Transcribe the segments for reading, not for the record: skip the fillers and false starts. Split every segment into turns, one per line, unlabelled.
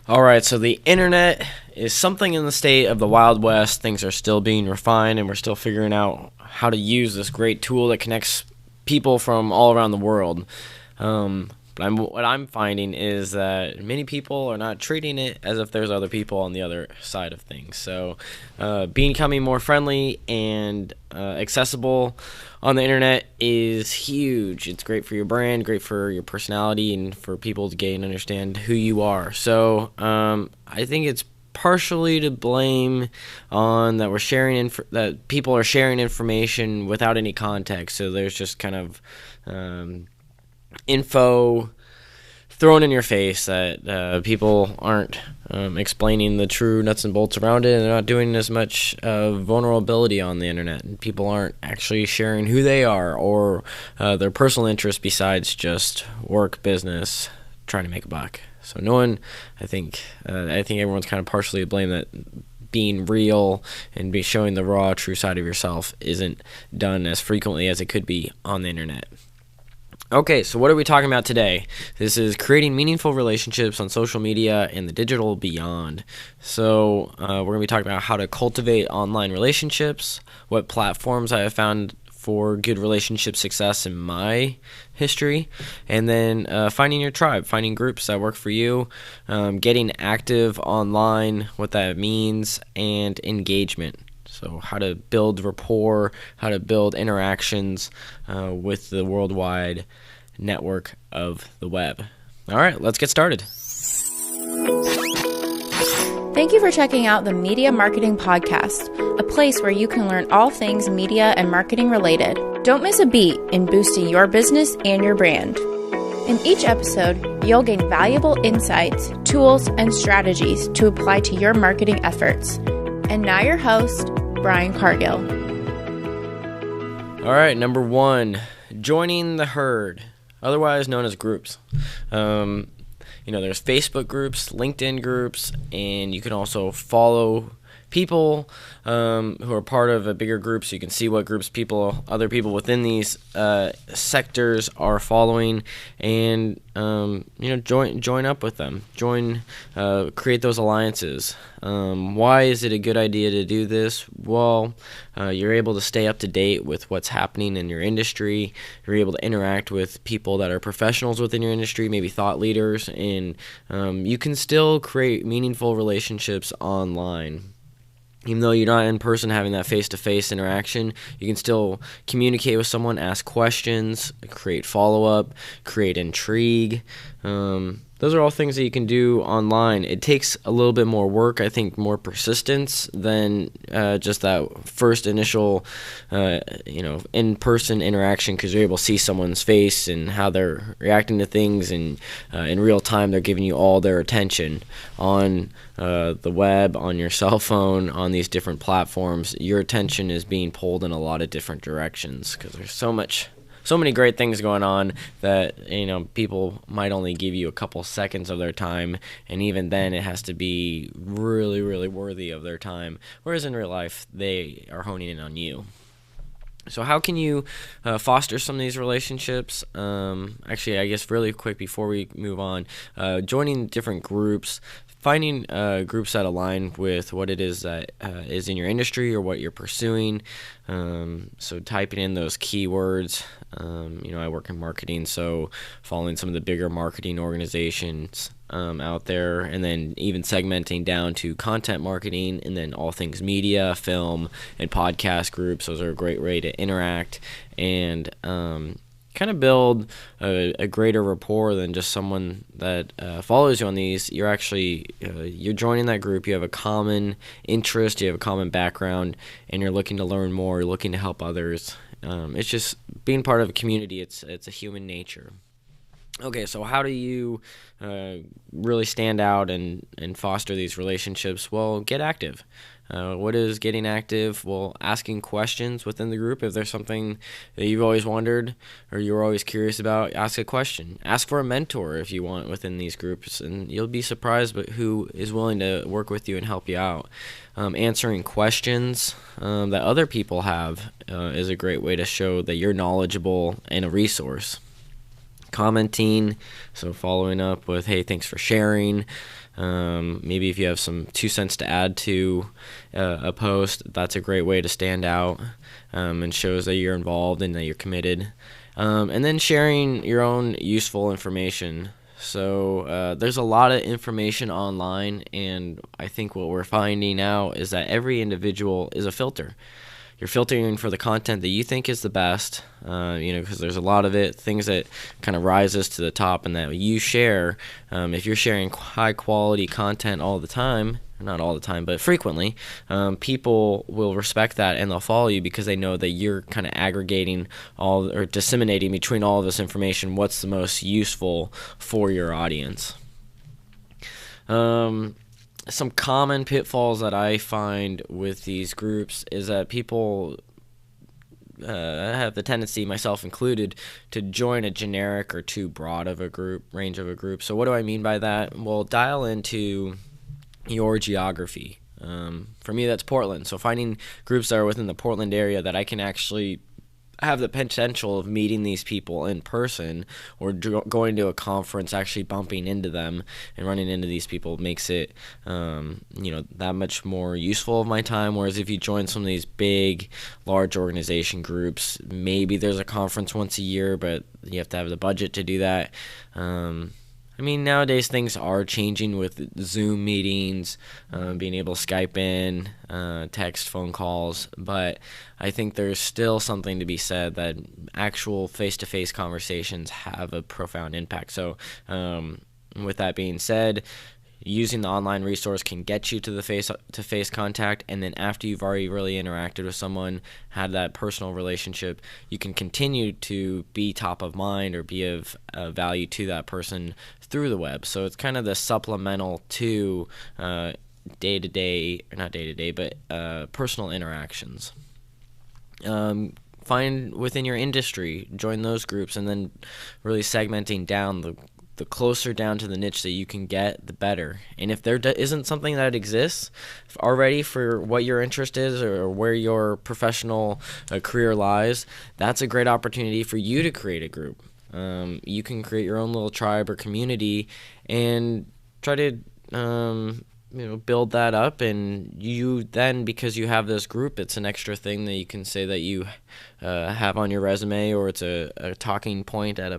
All right, so the internet is something in the state of the Wild West. Things are still being refined, and we're still figuring out how to use this great tool that connects people from all around the world. What I'm finding is that many people are not treating it as if there's other people on the other side of things. So becoming more friendly and accessible on the internet is huge. It's great for your brand, great for your personality, and for people to gain and understand who you are. So I think it's partially to blame on that that people are sharing information without any context. So there's just kind of info thrown in your face that people aren't explaining the true nuts and bolts around it, and they're not doing as much vulnerability on the internet. People aren't actually sharing who they are or their personal interests besides just work, business, trying to make a buck. So I think everyone's kind of partially to blame that being real and showing the raw, true side of yourself isn't done as frequently as it could be on the internet. Okay, so what are we talking about today? This is creating meaningful relationships on social media and the digital beyond. So we're going to be talking about how to cultivate online relationships, what platforms I have found for good relationship success in my history, and then finding your tribe, finding groups that work for you, getting active online, what that means, and engagement. So how to build rapport, how to build interactions with the worldwide network of the web. All right, let's get started.
Thank you for checking out the Media Marketing Podcast, a place where you can learn all things media and marketing related. Don't miss a beat in boosting your business and your brand. In each episode, you'll gain valuable insights, tools, and strategies to apply to your marketing efforts. And now your host, Brian Cargill.
All right, number 1, joining the herd, otherwise known as groups. There's Facebook groups, LinkedIn groups, and you can also follow people who are part of a bigger group, so you can see what groups other people within these sectors are following, and join up with them. Create those alliances. Why is it a good idea to do this? Well, you're able to stay up to date with what's happening in your industry. You're able to interact with people that are professionals within your industry, maybe thought leaders, and you can still create meaningful relationships online. Even though you're not in person having that face-to-face interaction, you can still communicate with someone, ask questions, create follow-up, create intrigue. Those are all things that you can do online. It takes a little bit more work, I think, more persistence than just that first initial, in-person interaction, because you're able to see someone's face and how they're reacting to things, and in real time they're giving you all their attention on the web, on your cell phone, on these different platforms. Your attention is being pulled in a lot of different directions because there's so many great things going on that people might only give you a couple seconds of their time, and even then it has to be really, really worthy of their time, whereas in real life they are honing in on you. So how can you foster some of these relationships? Actually, I guess really quick before we move on, joining different groups, finding groups that align with what it is that is in your industry or what you're pursuing. So typing in those keywords. I work in marketing, so following some of the bigger marketing organizations out there, and then even segmenting down to content marketing, and then all things media, film, and podcast groups. Those are a great way to interact and kind of build a greater rapport than just someone that follows you on these. You're actually you're joining that group. You have a common interest, you have a common background, and you're looking to learn more. You're looking to help others. It's just being part of a community. It's a human nature. Okay, so how do you really stand out and foster these relationships? Well, get active. What is getting active? Well, asking questions within the group. If there's something that you've always wondered or you're always curious about, ask a question. Ask for a mentor if you want within these groups, and you'll be surprised by who is willing to work with you and help you out. Answering questions that other people have is a great way to show that you're knowledgeable and a resource. commenting, so following up with, hey, thanks for sharing. Maybe if you have some 2 cents to add to a post, that's a great way to stand out, and shows that you're involved and that you're committed. And then sharing your own useful information. So there's a lot of information online, and I think what we're finding now is that every individual is a filter. You're filtering for the content that you think is the best, because there's a lot of it, things that kind of rises to the top and that you share. If you're sharing high-quality content all the time, not all the time, but frequently, people will respect that and they'll follow you because they know that you're kind of aggregating or disseminating between all of this information what's the most useful for your audience. Some common pitfalls that I find with these groups is that people have the tendency, myself included, to join a generic or too broad of a range of a group. So what do I mean by that? Well, dial into your geography. For me, that's Portland. So finding groups that are within the Portland area that I can actually have the potential of meeting these people in person, or going to a conference, actually bumping into them and running into these people makes it that much more useful of my time. Whereas if you join some of these big, large organization groups, maybe there's a conference once a year, but you have to have the budget to do that. Nowadays things are changing with Zoom meetings, being able to Skype in, text, phone calls, but I think there's still something to be said that actual face-to-face conversations have a profound impact. So with that being said, using the online resource can get you to the face-to-face contact, and then after you've already really interacted with someone, had that personal relationship, you can continue to be top of mind or be of value to that person through the web. So it's kind of the supplemental to day-to-day, or not day-to-day, but personal interactions. Find within your industry, join those groups, and then really segmenting down the closer down to the niche that you can get, the better. And if there isn't something that exists already for what your interest is or where your professional career lies, that's a great opportunity for you to create a group. You can create your own little tribe or community and try to build that up, and you then, because you have this group, it's an extra thing that you can say that you have on your resume, or it's a talking point at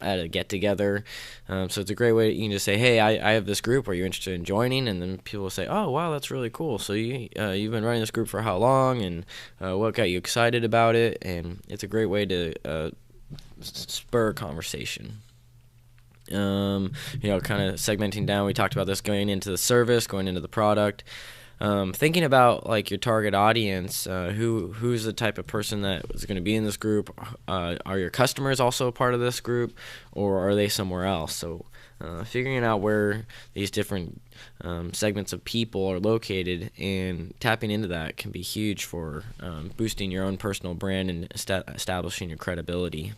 a get-together. So it's a great way. You can just say, hey, I have this group. Are you interested in joining? And then people will say, oh, wow, that's really cool. So you've been running this group for how long, and what got you excited about it? And it's a great way to spur conversation. Kind of segmenting down. We talked about this, going into the service, going into the product. Thinking about like your target audience, who's the type of person that is going to be in this group. Are your customers also a part of this group, or are they somewhere else? So figuring out where these different segments of people are located and tapping into that can be huge for boosting your own personal brand and establishing your credibility.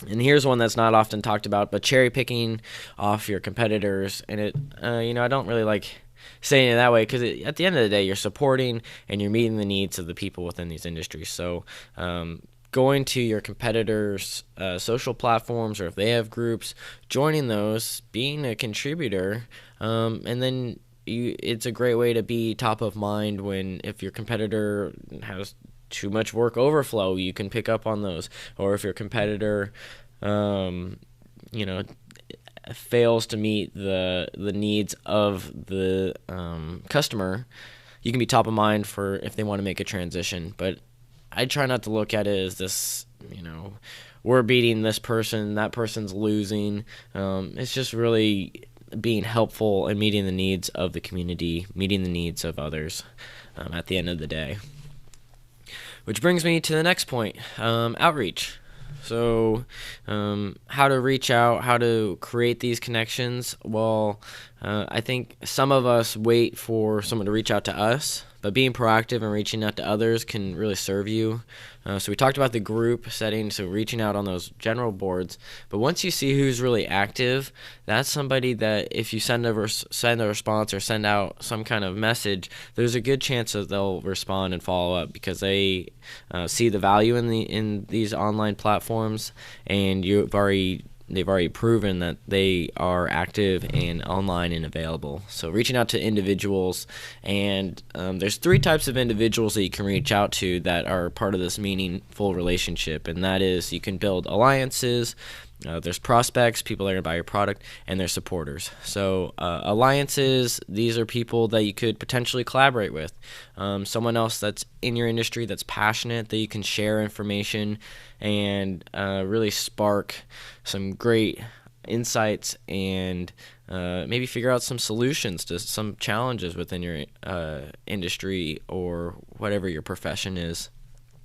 And here's one that's not often talked about, but cherry picking off your competitors. And it, I don't really like saying it that way, because at the end of the day, you're supporting and you're meeting the needs of the people within these industries. So going to your competitors' social platforms, or if they have groups, joining those, being a contributor, and then it's a great way to be top of mind if your competitor has too much work overflow, you can pick up on those. Or if your competitor fails to meet the needs of the customer, you can be top of mind for if they want to make a transition. But I try not to look at it as this, we're beating this person, that person's losing. It's just really being helpful and meeting the needs of the community, meeting the needs of others at the end of the day. Which brings me to the next point, outreach. So how to reach out, how to create these connections. Well, I think some of us wait for someone to reach out to us, but being proactive and reaching out to others can really serve you. So we talked about the group setting, so reaching out on those general boards. But once you see who's really active, that's somebody that if you send a response or send out some kind of message, there's a good chance that they'll respond and follow up because they see the value in these online platforms, and they've already proven that they are active and online and available. So reaching out to individuals, and there's 3 types of individuals that you can reach out to that are part of this meaningful relationship, and that is you can build alliances. There's prospects, people that are going to buy your product, and there's supporters. So alliances, these are people that you could potentially collaborate with. Someone else that's in your industry that's passionate, that you can share information and really spark some great insights and maybe figure out some solutions to some challenges within your industry or whatever your profession is.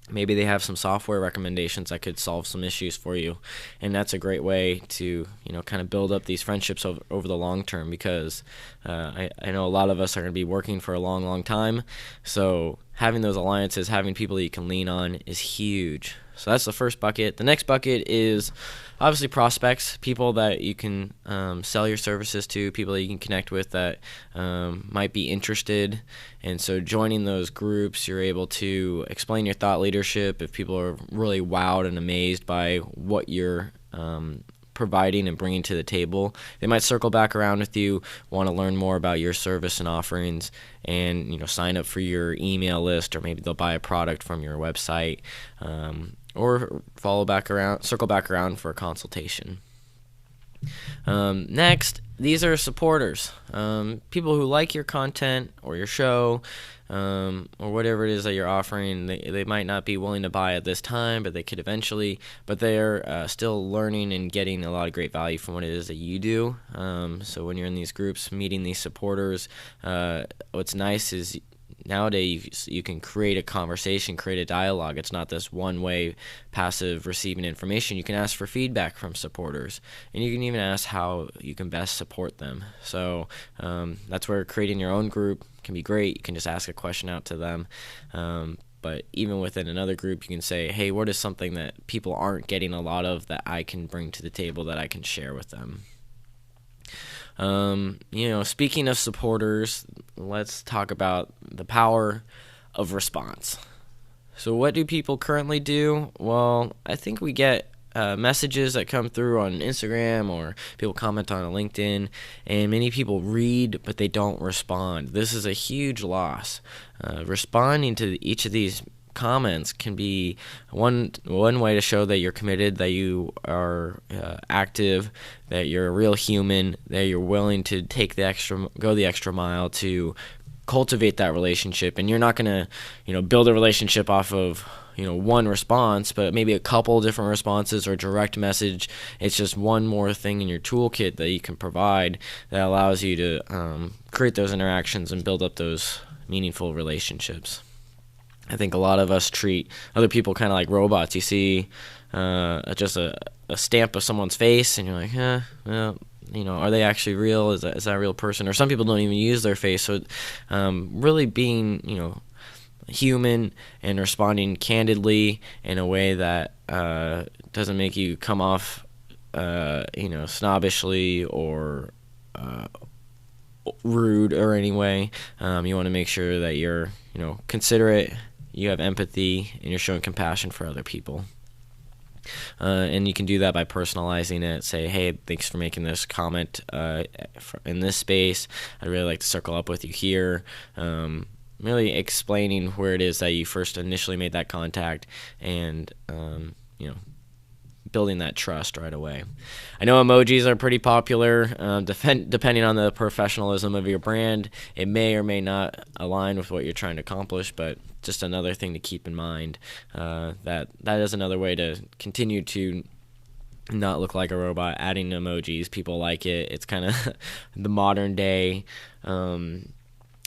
Maybe they have some software recommendations that could solve some issues for you, and that's a great way to kind of build up these friendships over the long term, because I know a lot of us are going to be working for a long time, so having those alliances, having people that you can lean on is huge. So that's the first bucket. The next bucket is obviously prospects, people that you can sell your services to, people that you can connect with that might be interested. And so joining those groups, you're able to explain your thought leadership. If people are really wowed and amazed by what you're providing and bringing to the table, they might circle back around with you, want to learn more about your service and offerings, and sign up for your email list, or maybe they'll buy a product from your website, or circle back around for a consultation. Next, these are supporters, people who like your content or your show, or whatever it is that you're offering. They might not be willing to buy at this time, but they could eventually. But they're still learning and getting a lot of great value from what it is that you do. So when you're in these groups, meeting these supporters, what's nice is nowadays you can create a conversation, create a dialogue. It's not this one-way passive receiving information. You can ask for feedback from supporters, and you can even ask how you can best support them. So that's where creating your own group can be great. You can just ask a question out to them. But even within another group, you can say, hey, what is something that people aren't getting a lot of that I can bring to the table that I can share with them? Speaking of supporters, let's talk about the power of response. So what do people currently do? Well, I think we get messages that come through on Instagram, or people comment on LinkedIn, and many people read, but they don't respond. This is a huge loss. Responding to each of these comments can be one way to show that you're committed, that you are active, that you're a real human, that you're willing to go the extra mile to cultivate that relationship. And you're not going to build a relationship off of one response, but maybe a couple different responses or direct message. It's just one more thing in your toolkit that you can provide that allows you to create those interactions and build up those meaningful relationships. I think a lot of us treat other people kind of like robots. You see just a stamp of someone's face, and you're like, well, are they actually real? Is that a real person? Or some people don't even use their face. So really being, human and responding candidly in a way that doesn't make you come off, snobbishly or rude or any way. You want to make sure that you're, considerate, you have empathy, and you're showing compassion for other people. And you can do that by personalizing it. Say, hey, thanks for making this comment in this space. I'd really like to circle up with you here. Really explaining where it is that you first initially made that contact, and building that trust right away. I know emojis are pretty popular. Depending on the professionalism of your brand, it may or may not align with what you're trying to accomplish, but just another thing to keep in mind, that is another way to continue to not look like a robot. Adding emojis, people like it. It's kind of the modern day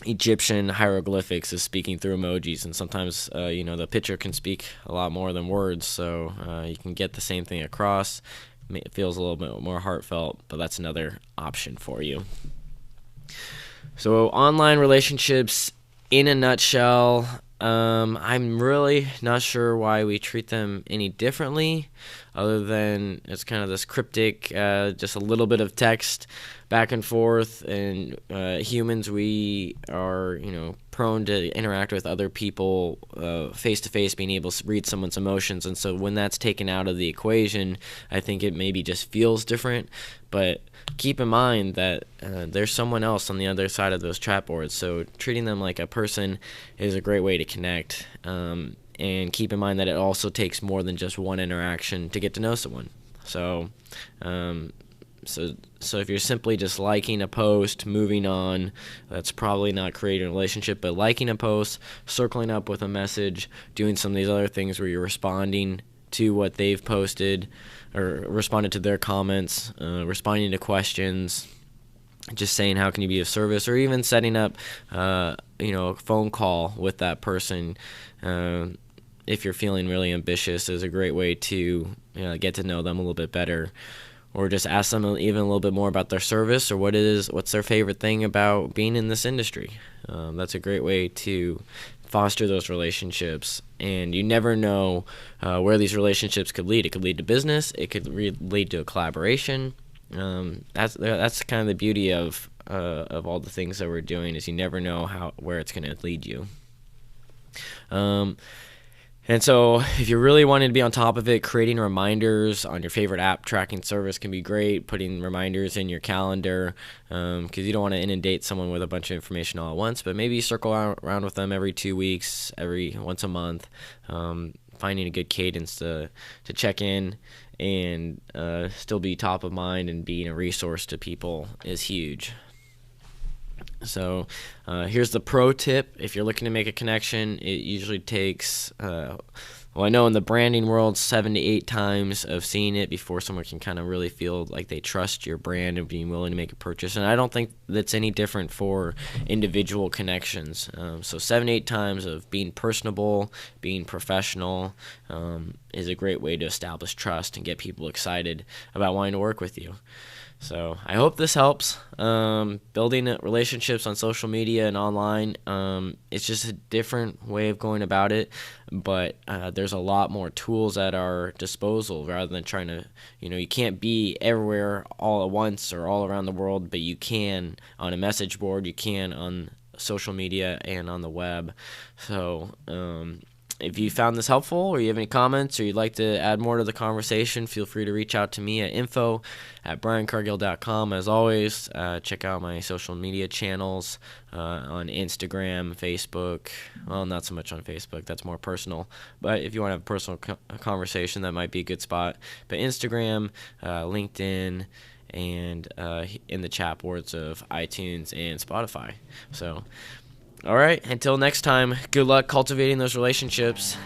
Egyptian hieroglyphics is speaking through emojis, and sometimes the picture can speak a lot more than words, so you can get the same thing across. It feels a little bit more heartfelt, but that's another option for you. So online relationships in a nutshell, I'm really not sure why we treat them any differently, other than it's kind of this cryptic, just a little bit of text back and forth. And humans, we are, prone to interact with other people face to face, being able to read someone's emotions. And so when that's taken out of the equation, I think it maybe just feels different. But keep in mind that there's someone else on the other side of those chat boards. So treating them like a person is a great way to connect. And keep in mind that it also takes more than just one interaction to get to know someone. So if you're simply just liking a post, moving on, that's probably not creating a relationship. But liking a post, circling up with a message, doing some of these other things where you're responding to what they've posted or responded to their comments, responding to questions, just saying how can you be of service, or even setting up a phone call with that person if you're feeling really ambitious is a great way to get to know them a little bit better. Or just ask them even a little bit more about their service, or what's their favorite thing about being in this industry. That's a great way to foster those relationships. And you never know where these relationships could lead. It could lead to business. It could lead to a collaboration. That's kind of the beauty of all the things that we're doing, is you never know where it's going to lead you. And so if you're really wanting to be on top of it, creating reminders on your favorite app tracking service can be great. Putting reminders in your calendar, because you don't want to inundate someone with a bunch of information all at once. But maybe you circle around with them every 2 weeks, once a month, finding a good cadence to check in and still be top of mind and being a resource to people is huge. So here's the pro tip. If you're looking to make a connection, it usually takes, I know in the branding world, 7 to 8 times of seeing it before someone can kind of really feel like they trust your brand and being willing to make a purchase. And I don't think that's any different for individual connections. So 7 to 8 times of being personable, being professional is a great way to establish trust and get people excited about wanting to work with you. So I hope this helps. Building relationships on social media and online, it's just a different way of going about it, but there's a lot more tools at our disposal rather than trying to, you can't be everywhere all at once or all around the world, but you can on a message board, you can on social media and on the web. So if you found this helpful, or you have any comments, or you'd like to add more to the conversation, feel free to reach out to me at info@briancargill.com. As always, check out my social media channels on Instagram, Facebook. Well, not so much on Facebook. That's more personal. But if you want to have a personal conversation, that might be a good spot. But Instagram, LinkedIn, and in the chat boards of iTunes and Spotify. So, all right, until next time, good luck cultivating those relationships,